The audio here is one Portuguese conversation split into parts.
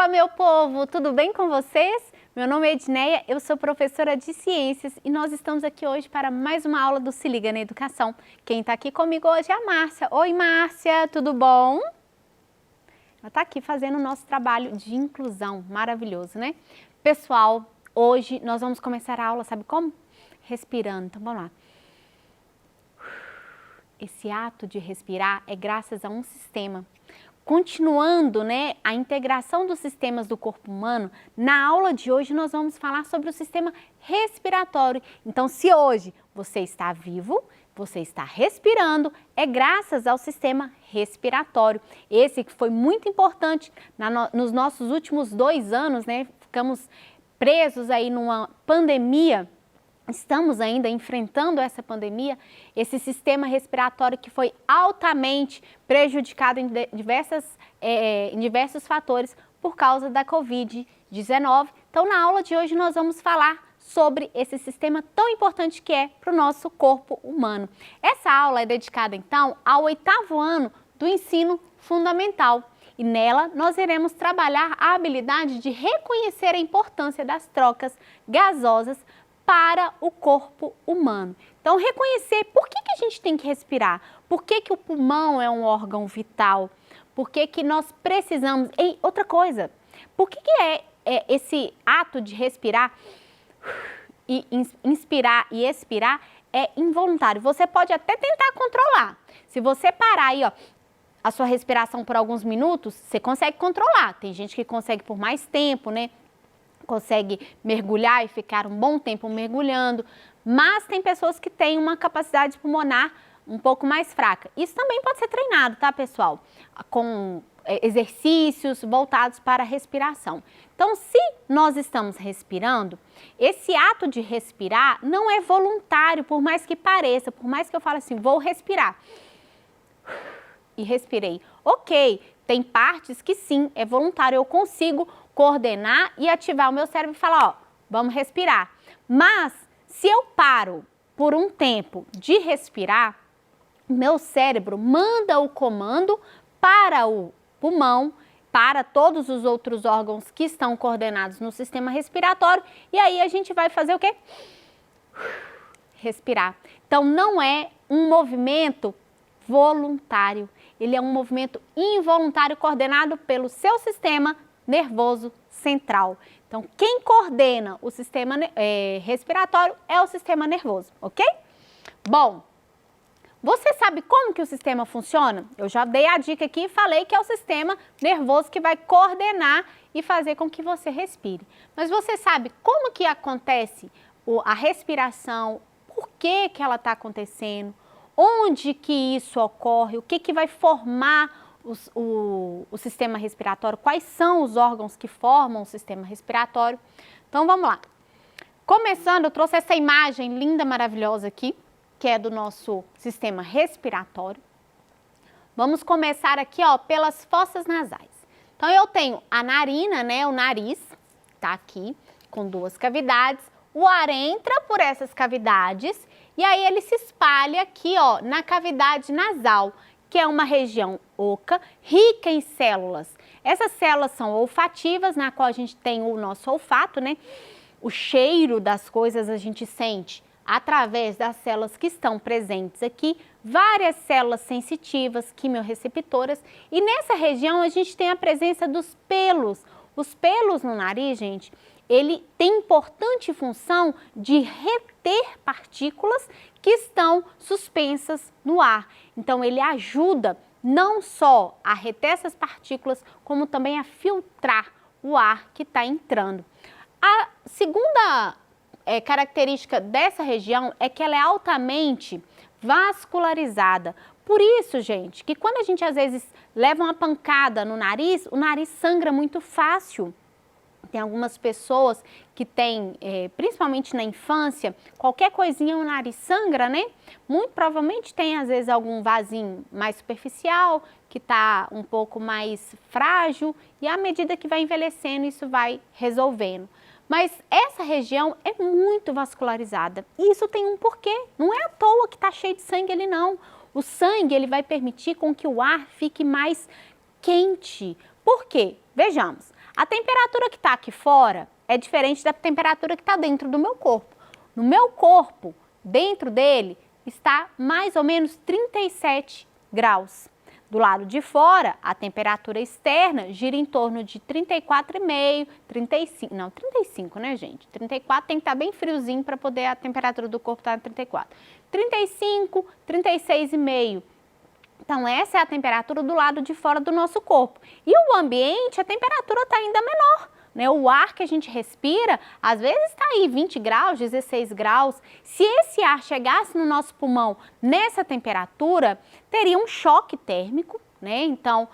Fala, meu povo, tudo bem com vocês? Meu nome é Edneia, eu sou professora de ciências e nós estamos aqui hoje para mais uma aula do Se Liga na Educação. Quem está aqui comigo hoje é a Márcia. Oi, Márcia, tudo bom? Ela está aqui fazendo o nosso trabalho de inclusão, maravilhoso, né? Pessoal, hoje nós vamos começar a aula, sabe como? Respirando, então vamos lá. Esse ato de respirar é graças a um sistema. Continuando, né, a integração dos sistemas do corpo humano, na aula de hoje nós vamos falar sobre o sistema respiratório. Então, se hoje você está vivo, você está respirando, é graças ao sistema respiratório. Esse que foi muito importante nos nossos últimos 2 anos, né, ficamos presos aí numa pandemia. Estamos ainda enfrentando essa pandemia, esse sistema respiratório que foi altamente prejudicado em diversos fatores por causa da Covid-19. Então, na aula de hoje, nós vamos falar sobre esse sistema tão importante que é para o nosso corpo humano. Essa aula é dedicada, então, ao 8º ano do ensino fundamental. E nela, nós iremos trabalhar a habilidade de reconhecer a importância das trocas gasosas para o corpo humano. Então, reconhecer por que a gente tem que respirar, por que o pulmão é um órgão vital, por que nós precisamos... E outra coisa, por que é esse ato de respirar, e inspirar e expirar é involuntário? Você pode até tentar controlar. Se você parar aí, ó, a sua respiração por alguns minutos, você consegue controlar. Tem gente que consegue por mais tempo, né? Consegue mergulhar e ficar um bom tempo mergulhando, mas tem pessoas que têm uma capacidade pulmonar um pouco mais fraca. Isso também pode ser treinado, tá, pessoal? Com exercícios voltados para a respiração. Então, se nós estamos respirando, esse ato de respirar não é voluntário, por mais que pareça, por mais que eu fale assim, vou respirar. E respirei. Ok, tem partes que sim, é voluntário, eu consigo coordenar e ativar o meu cérebro e falar, ó, vamos respirar. Mas, se eu paro por um tempo de respirar, meu cérebro manda o comando para o pulmão, para todos os outros órgãos que estão coordenados no sistema respiratório, e aí a gente vai fazer o quê? Respirar. Então, não é um movimento voluntário, ele é um movimento involuntário coordenado pelo seu sistema nervoso central. Então, quem coordena o sistema respiratório é o sistema nervoso, ok? Bom, você sabe como que o sistema funciona? Eu já dei a dica aqui e falei que é o sistema nervoso que vai coordenar e fazer com que você respire. Mas você sabe como que acontece a respiração, por que ela está acontecendo, onde que isso ocorre, o que vai formar o sistema respiratório, quais são os órgãos que formam o sistema respiratório. Então, vamos lá. Começando, eu trouxe essa imagem linda, maravilhosa aqui, que é do nosso sistema respiratório. Vamos começar aqui, ó, pelas fossas nasais. Então, eu tenho a narina, né, o nariz, tá aqui, com 2 cavidades. O ar entra por essas cavidades e aí ele se espalha aqui, ó, na cavidade nasal, que é uma região oca, rica em células. Essas células são olfativas, na qual a gente tem o nosso olfato, né? O cheiro das coisas a gente sente através das células que estão presentes aqui, várias células sensitivas, quimiorreceptoras, e nessa região a gente tem a presença dos pelos. Os pelos no nariz, gente, ele tem importante função de reter partículas que estão suspensas no ar. Então, ele ajuda não só a reter essas partículas, como também a filtrar o ar que está entrando. A segunda característica dessa região é que ela é altamente vascularizada. Por isso, gente, que quando a gente às vezes leva uma pancada no nariz, o nariz sangra muito fácil. Tem algumas pessoas que têm, principalmente na infância, qualquer coisinha o nariz sangra, né? Muito provavelmente tem, às vezes, algum vasinho mais superficial, que está um pouco mais frágil, e à medida que vai envelhecendo, isso vai resolvendo. Mas essa região é muito vascularizada, e isso tem um porquê. Não é à toa que está cheio de sangue ali, não. O sangue, ele vai permitir com que o ar fique mais quente. Por quê? Vejamos. A temperatura que está aqui fora é diferente da temperatura que está dentro do meu corpo. No meu corpo, dentro dele, está mais ou menos 37 graus. Do lado de fora, a temperatura externa gira em torno de 34,5, 35, não, 35, né, gente? 34 tem que estar bem friozinho para poder a temperatura do corpo estar em 34. 35, 36,5. Então, essa é a temperatura do lado de fora do nosso corpo. E o ambiente, a temperatura está ainda menor, né? O ar que a gente respira, às vezes está aí 20 graus, 16 graus. Se esse ar chegasse no nosso pulmão nessa temperatura, teria um choque térmico, né? Então,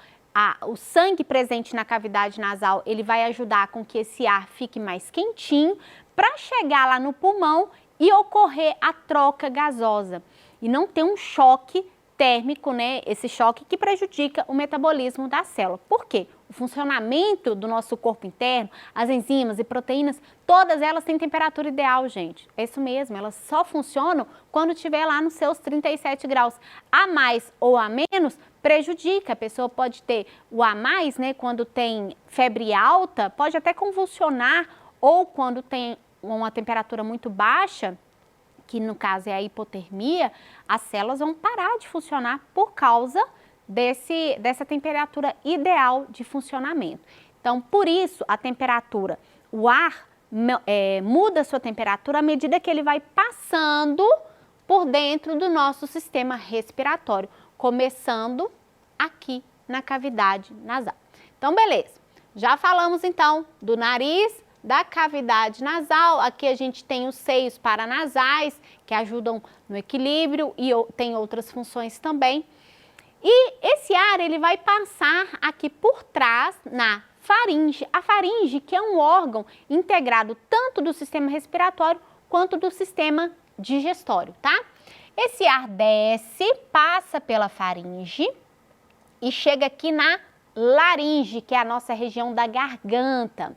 o sangue presente na cavidade nasal, ele vai ajudar com que esse ar fique mais quentinho para chegar lá no pulmão e ocorrer a troca gasosa. E não ter um choque térmico, né? Esse choque que prejudica o metabolismo da célula. Por quê? O funcionamento do nosso corpo interno, as enzimas e proteínas, todas elas têm temperatura ideal, gente. É isso mesmo, elas só funcionam quando estiver lá nos seus 37 graus. A mais ou a menos prejudica. A pessoa pode ter o a mais, né? Quando tem febre alta, pode até convulsionar, ou quando tem uma temperatura muito baixa, que no caso é a hipotermia, as células vão parar de funcionar por causa dessa temperatura ideal de funcionamento. Então, por isso, a temperatura, o ar muda a sua temperatura à medida que ele vai passando por dentro do nosso sistema respiratório, começando aqui na cavidade nasal. Então, beleza. Já falamos, então, do nariz, da cavidade nasal. Aqui a gente tem os seios paranasais, que ajudam no equilíbrio e tem outras funções também. E esse ar, ele vai passar aqui por trás na faringe. A faringe, que é um órgão integrado tanto do sistema respiratório quanto do sistema digestório, tá? Esse ar desce, passa pela faringe e chega aqui na laringe, que é a nossa região da garganta.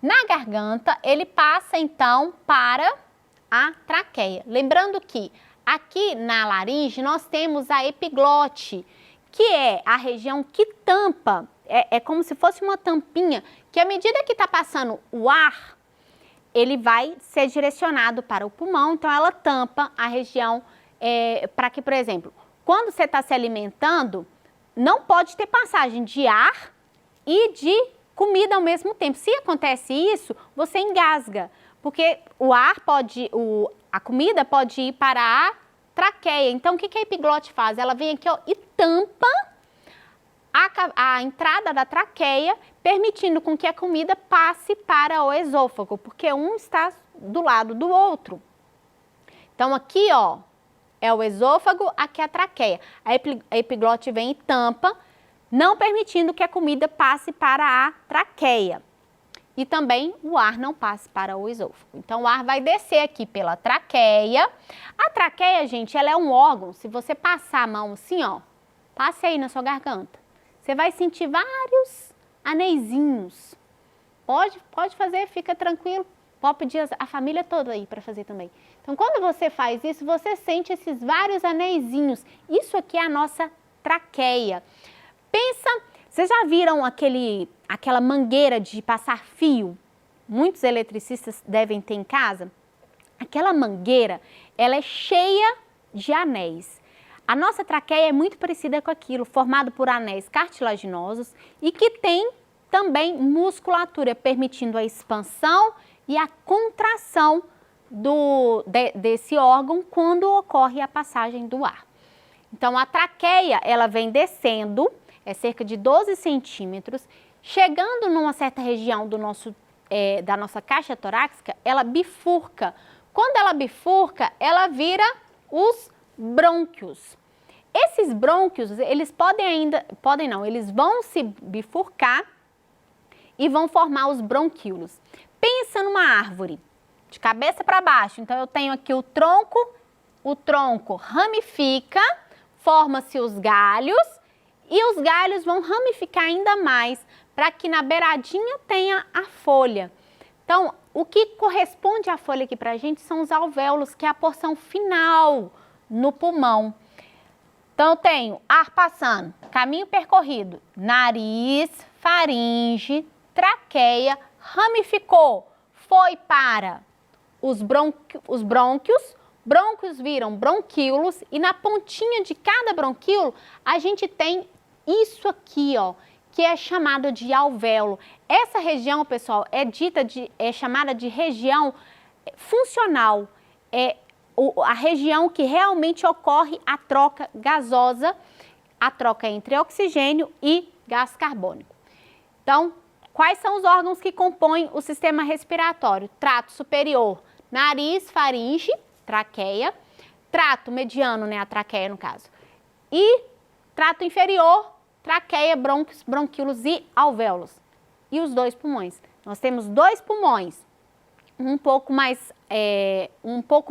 Na garganta, ele passa então para a traqueia. Lembrando que aqui na laringe nós temos a epiglote, que é a região que tampa, é como se fosse uma tampinha, que à medida que está passando o ar, ele vai ser direcionado para o pulmão, então ela tampa a região para que, por exemplo, quando você está se alimentando, não pode ter passagem de ar e de comida ao mesmo tempo. Se acontece isso, você engasga, porque a comida pode ir para a traqueia. Então, o que a epiglote faz? Ela vem aqui, ó, e tampa a entrada da traqueia, permitindo com que a comida passe para o esôfago, porque um está do lado do outro. Então, aqui, ó, é o esôfago, aqui é a traqueia. A epiglote vem e tampa, não permitindo que a comida passe para a traqueia. E também o ar não passe para o esôfago. Então, o ar vai descer aqui pela traqueia. A traqueia, gente, ela é um órgão. Se você passar a mão assim, ó, passe aí na sua garganta. Você vai sentir vários aneizinhos. Pode fazer, fica tranquilo. Pode pedir a família toda aí para fazer também. Então, quando você faz isso, você sente esses vários aneizinhos. Isso aqui é a nossa traqueia. Pensa, vocês já viram aquela mangueira de passar fio? Muitos eletricistas devem ter em casa. Aquela mangueira, ela é cheia de anéis. A nossa traqueia é muito parecida com aquilo, formado por anéis cartilaginosos e que tem também musculatura, permitindo a expansão e a contração desse órgão quando ocorre a passagem do ar. Então, a traqueia, ela vem descendo, é cerca de 12 centímetros, chegando numa certa região da nossa caixa torácica, ela bifurca. Quando ela bifurca, ela vira os brônquios. Esses brônquios, eles eles vão se bifurcar e vão formar os bronquíolos. Pensa numa árvore, de cabeça para baixo. Então, eu tenho aqui o tronco ramifica, forma-se os galhos e os galhos vão ramificar ainda mais para que na beiradinha tenha a folha. Então, o que corresponde à folha aqui para a gente são os alvéolos, que é a porção final no pulmão. Então, eu tenho ar passando, caminho percorrido, nariz, faringe, traqueia, ramificou, foi para os brônquios, brônquios viram bronquíolos e na pontinha de cada bronquíolo a gente tem isso aqui, ó, que é chamado de alvéolo. Essa região, pessoal, é chamada de região funcional. É a região que realmente ocorre a troca gasosa, a troca entre oxigênio e gás carbônico. Então, quais são os órgãos que compõem o sistema respiratório? Trato superior, nariz, faringe, traqueia. Trato mediano, né, a traqueia no caso. E trato inferior, traqueia, brônquios, bronquíolos e alvéolos. E os dois pulmões. Nós temos dois pulmões, um pouco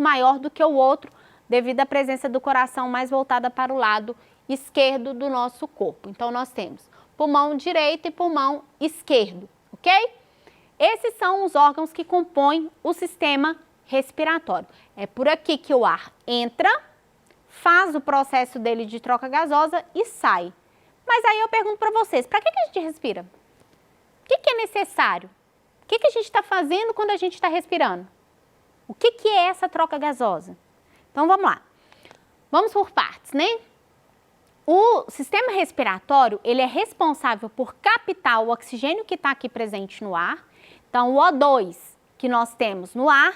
maior do que o outro, devido à presença do coração mais voltada para o lado esquerdo do nosso corpo. Então, nós temos pulmão direito e pulmão esquerdo, ok? Esses são os órgãos que compõem o sistema respiratório. É por aqui que o ar entra, faz o processo dele de troca gasosa e sai. Mas aí eu pergunto para vocês, para que a gente respira? O que é necessário? O que a gente está fazendo quando a gente está respirando? O que é essa troca gasosa? Então, vamos lá. Vamos por partes, né? O sistema respiratório, ele é responsável por captar o oxigênio que está aqui presente no ar. Então, o O2 que nós temos no ar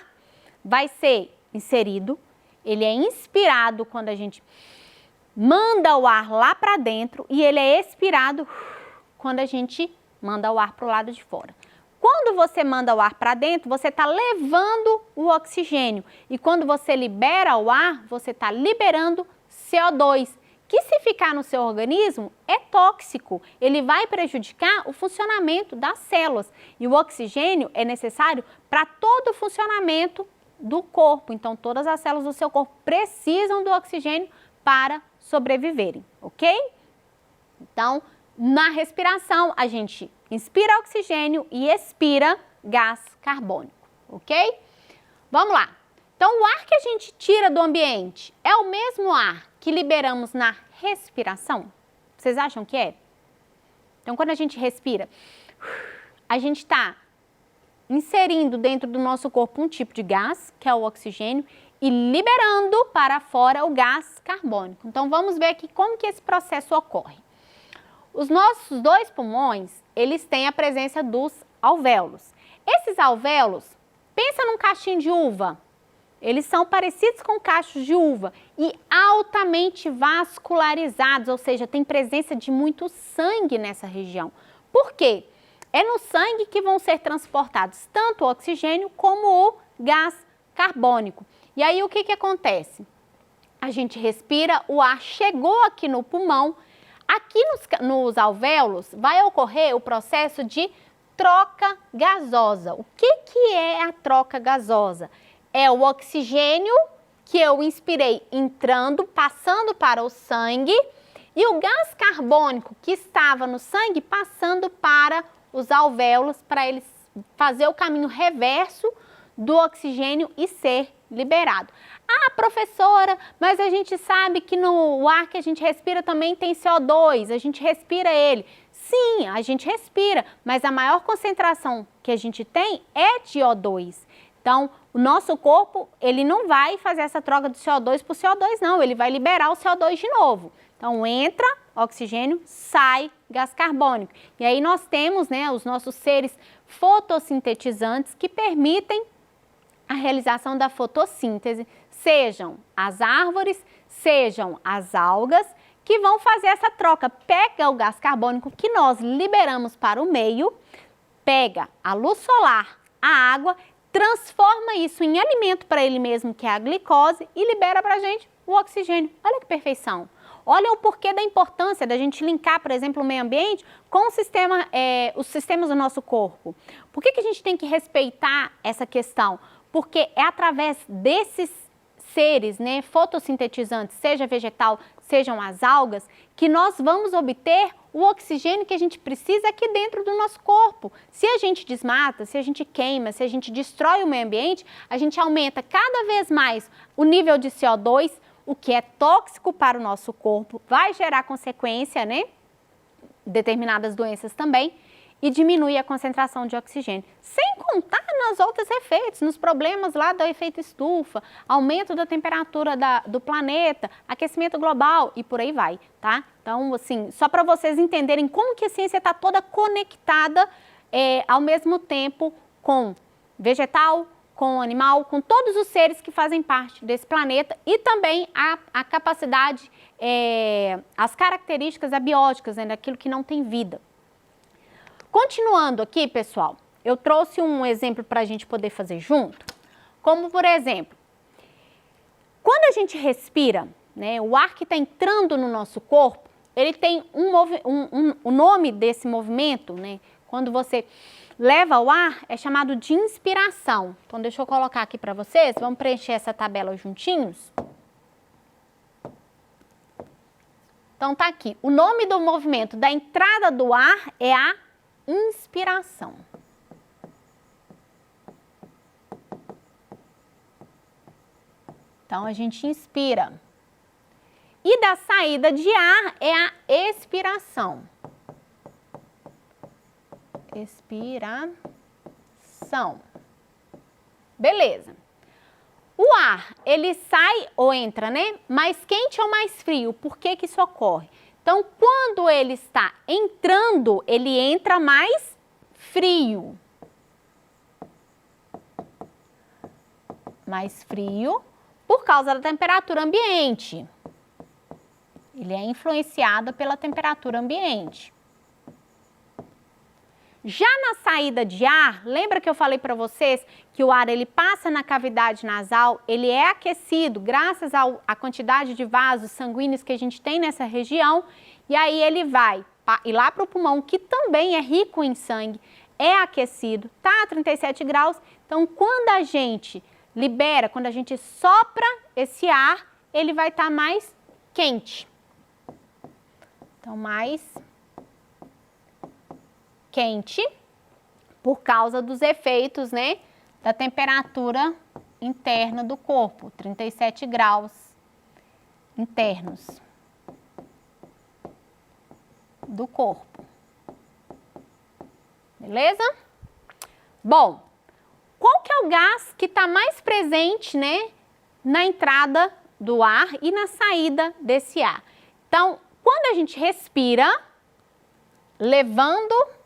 vai ser inserido, ele é inspirado quando a gente manda o ar lá para dentro e ele é expirado quando a gente manda o ar para o lado de fora. Quando você manda o ar para dentro, você está levando o oxigênio e quando você libera o ar, você está liberando CO2, que se ficar no seu organismo é tóxico, ele vai prejudicar o funcionamento das células e o oxigênio é necessário para todo o funcionamento do corpo, então todas as células do seu corpo precisam do oxigênio para sobreviverem, ok? Então, na respiração, a gente inspira oxigênio e expira gás carbônico, ok? Vamos lá. Então, o ar que a gente tira do ambiente é o mesmo ar que liberamos na respiração? Vocês acham que é? Então, quando a gente respira, a gente está inserindo dentro do nosso corpo um tipo de gás, que é o oxigênio, e liberando para fora o gás carbônico. Então, vamos ver aqui como que esse processo ocorre. Os nossos dois pulmões, eles têm a presença dos alvéolos. Esses alvéolos, pensa num cachinho de uva. Eles são parecidos com cachos de uva e altamente vascularizados, ou seja, tem presença de muito sangue nessa região. Por quê? É no sangue que vão ser transportados tanto o oxigênio como o gás carbônico. E aí o que acontece? A gente respira, o ar chegou aqui no pulmão, aqui nos alvéolos vai ocorrer o processo de troca gasosa. O que é a troca gasosa? É o oxigênio que eu inspirei entrando, passando para o sangue e o gás carbônico que estava no sangue passando para os alvéolos para eles fazer o caminho reverso do oxigênio e ser liberado. Ah, professora, mas a gente sabe que no ar que a gente respira também tem CO2, a gente respira ele. Sim, a gente respira, mas a maior concentração que a gente tem é de O2. Então, o nosso corpo, ele não vai fazer essa troca do CO2 por CO2, não, ele vai liberar o CO2 de novo. Então, entra oxigênio, sai gás carbônico. E aí nós temos, né, os nossos seres fotossintetizantes que permitem a realização da fotossíntese, sejam as árvores, sejam as algas, que vão fazer essa troca. Pega o gás carbônico que nós liberamos para o meio, pega a luz solar, a água, transforma isso em alimento para ele mesmo, que é a glicose, e libera para a gente o oxigênio. Olha que perfeição! Olha o porquê da importância da gente linkar, por exemplo, o meio ambiente com os sistemas do nosso corpo. Por que a gente tem que respeitar essa questão? Porque é através desses seres, né, fotossintetizantes, seja vegetal, sejam as algas, que nós vamos obter o oxigênio que a gente precisa aqui dentro do nosso corpo. Se a gente desmata, se a gente queima, se a gente destrói o meio ambiente, a gente aumenta cada vez mais o nível de CO2, o que é tóxico para o nosso corpo, vai gerar consequência, né? Determinadas doenças também. e diminui a concentração de oxigênio. Sem contar nos outros efeitos, nos problemas lá do efeito estufa, aumento da temperatura do planeta, aquecimento global e por aí vai, tá? Então, assim, só para vocês entenderem como que a ciência está toda conectada ao mesmo tempo com vegetal, com animal, com todos os seres que fazem parte desse planeta e também a capacidade, as características abióticas, né, daquilo que não tem vida. Continuando aqui, pessoal, eu trouxe um exemplo para a gente poder fazer junto, como por exemplo, quando a gente respira, né, o ar que está entrando no nosso corpo, ele tem o nome desse movimento, né, quando você leva o ar, é chamado de inspiração. Então, deixa eu colocar aqui para vocês, vamos preencher essa tabela juntinhos. Então, tá aqui, o nome do movimento da entrada do ar é a inspiração. Então, a gente inspira. E da saída de ar é a expiração. Expiração. Beleza. O ar, ele sai ou entra, né? Mais quente ou mais frio? Por que que isso ocorre? Então, quando ele está entrando, ele entra mais frio. Mais frio por causa da temperatura ambiente. Ele é influenciado pela temperatura ambiente. Já na saída de ar, lembra que eu falei para vocês que o ar ele passa na cavidade nasal, ele é aquecido graças à quantidade de vasos sanguíneos que a gente tem nessa região, e aí ele vai ir lá para o pulmão, que também é rico em sangue, é aquecido, tá a 37 graus, então quando a gente libera, quando a gente sopra esse ar, ele vai estar mais quente. Então, mais quente por causa dos efeitos, né, da temperatura interna do corpo, 37 graus internos do corpo. Beleza? Bom, qual que é o gás que está mais presente, né, na entrada do ar e na saída desse ar? Então, quando a gente respira, levando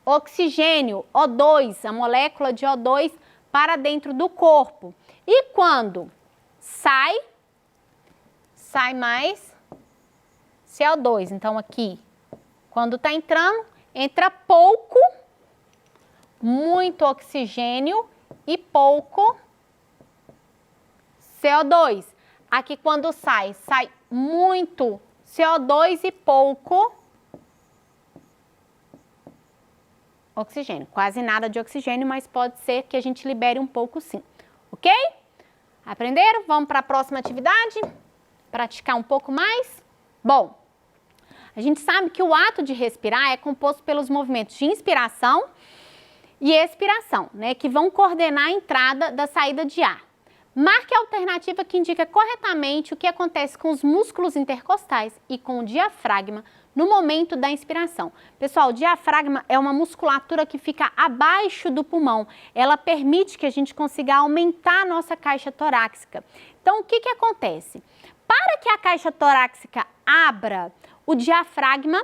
oxigênio, O2, a molécula de O2 para dentro do corpo. E quando sai mais CO2. Então, aqui, quando está entrando, entra pouco, muito oxigênio e pouco CO2. Aqui, quando sai muito CO2 e pouco oxigênio. Quase nada de oxigênio, mas pode ser que a gente libere um pouco sim. Ok? Aprenderam? Vamos para a próxima atividade? Praticar um pouco mais? Bom, a gente sabe que o ato de respirar é composto pelos movimentos de inspiração e expiração, né? Que vão coordenar a entrada da saída de ar. Marque a alternativa que indica corretamente o que acontece com os músculos intercostais e com o diafragma no momento da inspiração. Pessoal, o diafragma é uma musculatura que fica abaixo do pulmão. Ela permite que a gente consiga aumentar a nossa caixa torácica. Então, o que que acontece? Para que a caixa torácica abra, o diafragma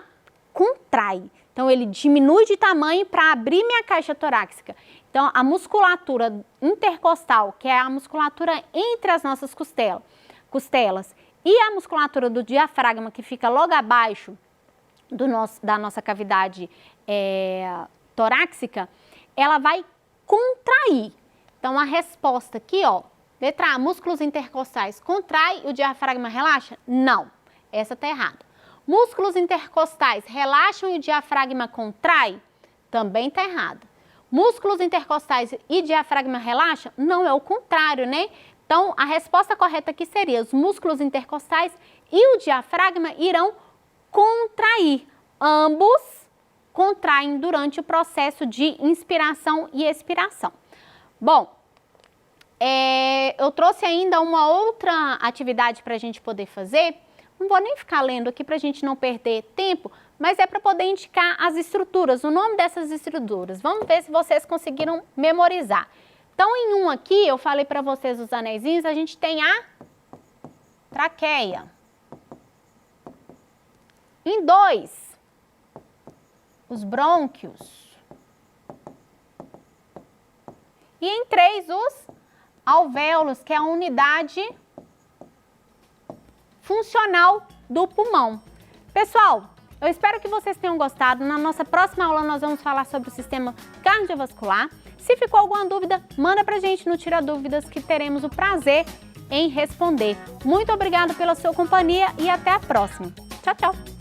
contrai. Então, ele diminui de tamanho para abrir minha caixa torácica. Então, a musculatura intercostal, que é a musculatura entre as nossas costelas, e a musculatura do diafragma, que fica logo abaixo da nossa cavidade torácica, ela vai contrair. Então, a resposta aqui, ó, letra A, músculos intercostais contrai e o diafragma relaxa? Não, essa tá errada. Músculos intercostais relaxam e o diafragma contrai? Também tá errada. Músculos intercostais e diafragma relaxam? Não, é o contrário, né? Então, a resposta correta aqui seria: os músculos intercostais e o diafragma irão contrair. Ambos contraem durante o processo de inspiração e expiração. Bom, eu trouxe ainda uma outra atividade para a gente poder fazer. Não vou nem ficar lendo aqui para a gente não perder tempo, mas é para poder indicar as estruturas, o nome dessas estruturas. Vamos ver se vocês conseguiram memorizar. Então, em um aqui, eu falei para vocês os anéisinhos, a gente tem a traqueia. Em 2, os brônquios. E em 3, os alvéolos, que é a unidade funcional do pulmão. Pessoal, eu espero que vocês tenham gostado. Na nossa próxima aula nós vamos falar sobre o sistema cardiovascular. Se ficou alguma dúvida, manda pra gente no Tira Dúvidas que teremos o prazer em responder. Muito obrigada pela sua companhia e até a próxima. Tchau, tchau!